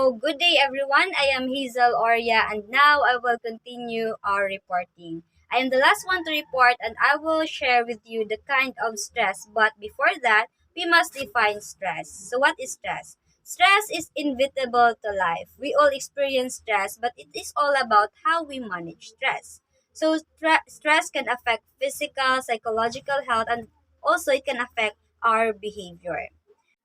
So, good day everyone. I am Hazel Oria and now I will continue our reporting. I am the last one to report and I will share with you the kind of stress. But before that, we must define stress. So, what is stress? Stress is inevitable to life. We all experience stress, but it is all about how we manage stress. So, stress can affect physical, psychological health, and also it can affect our behavior.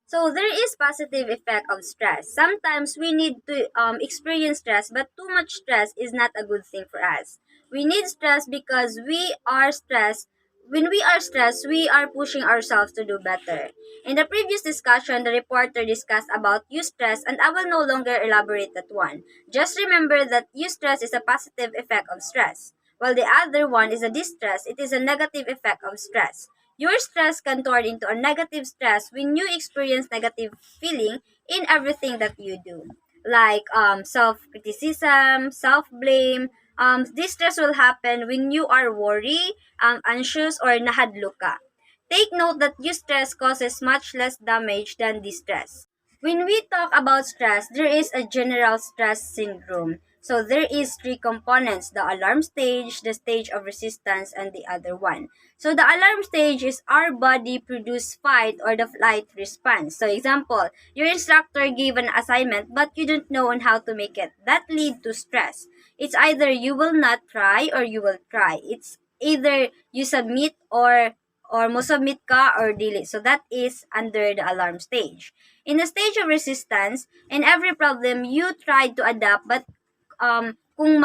So there is positive effect of stress. Sometimes we need to experience stress, but too much stress is not a good thing for us. We need stress because we are stressed. When we are stressed, we are pushing ourselves to do better. In the previous discussion, the reporter discussed about eustress, and I will no longer elaborate that one. Just remember that eustress is a positive effect of stress, while the other one is a distress. It is a negative effect of stress. Your stress can turn into a negative stress when you experience negative feeling in everything that you do. Like self-criticism, self-blame. This stress will happen when you are worried, anxious, or nahadlo ka. Take note that eustress causes much less damage than distress. When we talk about stress, there is a general stress syndrome. So there is three components: the alarm stage, the stage of resistance, and the other one. So the alarm stage is our body produce fight or the flight response. So example, your instructor gave an assignment but you don't know on how to make it. That lead to stress. It's either you will not try or you will try. It's either you submit or mo submit ka or delete. So that is under the alarm stage. In the stage of resistance, in every problem you try to adapt but kung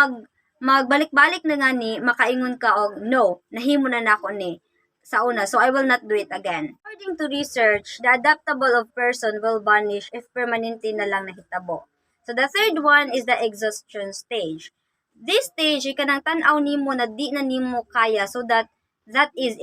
magbalik-balik na nga ni makaingon ka og no, nahimo na nako ni sa una, so I will not do it again. According to research, the adaptable of person will vanish if permanente na lang nahitabo. So the third one is the exhaustion stage. This stage, ikanang tan-aw nimo na di na nimo kaya, so that is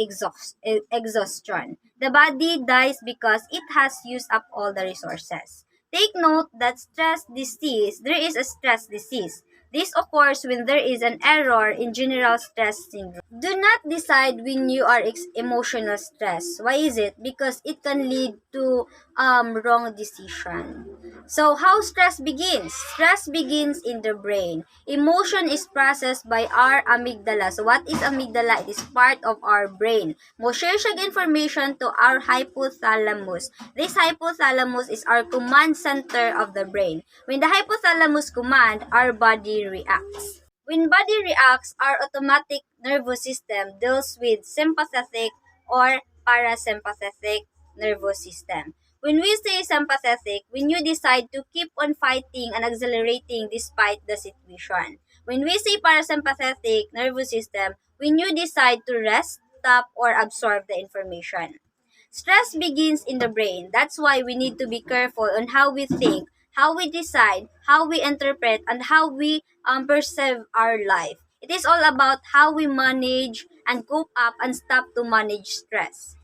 exhaustion. The body dies because it has used up all the resources. Take note that there is a stress disease. This occurs when there is an error in general stress syndrome. Do not decide when you are emotional stress. Why is it? Because it can lead to wrong decision. So how stress begins? Stress begins in the brain. Emotion is processed by our amygdala. So what is amygdala? It is part of our brain. Mo share siya information to our hypothalamus. This hypothalamus is our command center of the brain. When the hypothalamus command, our body reacts. When body reacts, our automatic nervous system deals with sympathetic or parasympathetic nervous system. When we say sympathetic, when you decide to keep on fighting and accelerating despite the situation. When we say parasympathetic nervous system, when you decide to rest, stop, or absorb the information. Stress begins in the brain. That's why we need to be careful on how we think, how we decide, how we interpret, and how we perceive our life. It is all about how we manage and cope up and stop to manage stress.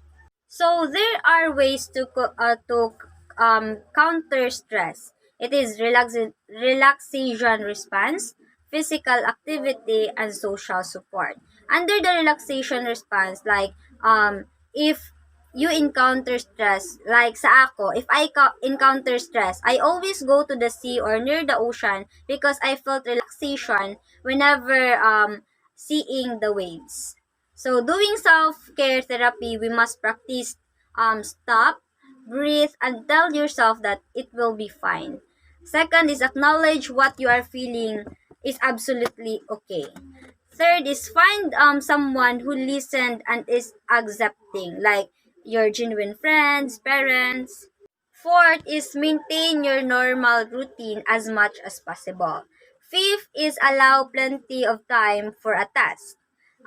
So there are ways to counter stress. It is relaxation response, physical activity, and social support. Under the relaxation response, like if you encounter stress, like sa ako, if I encounter stress, I always go to the sea or near the ocean because I felt relaxation whenever seeing the waves. So doing self-care therapy, we must practice stop, breathe, and tell yourself that it will be fine. Second is acknowledge what you are feeling is absolutely okay. Third is find someone who listened and is accepting, like your genuine friends, parents. Fourth is maintain your normal routine as much as possible. Fifth is allow plenty of time for a task.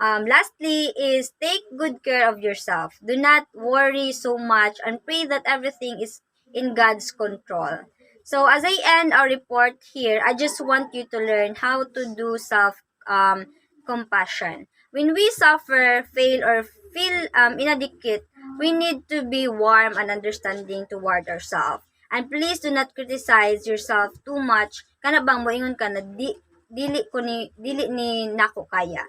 Lastly is take good care of yourself. Do not worry so much and pray that everything is in God's control. So as I end our report here, I just want you to learn how to do self compassion. When we suffer, fail, or feel inadequate, we need to be warm and understanding toward ourselves. And please do not criticize yourself too much. Kana bang moingon ka na dili ni nako kaya.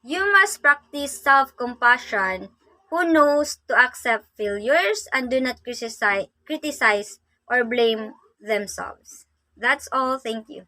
You must practice self-compassion. Who knows to accept failures and do not criticize or blame themselves. That's all. Thank you.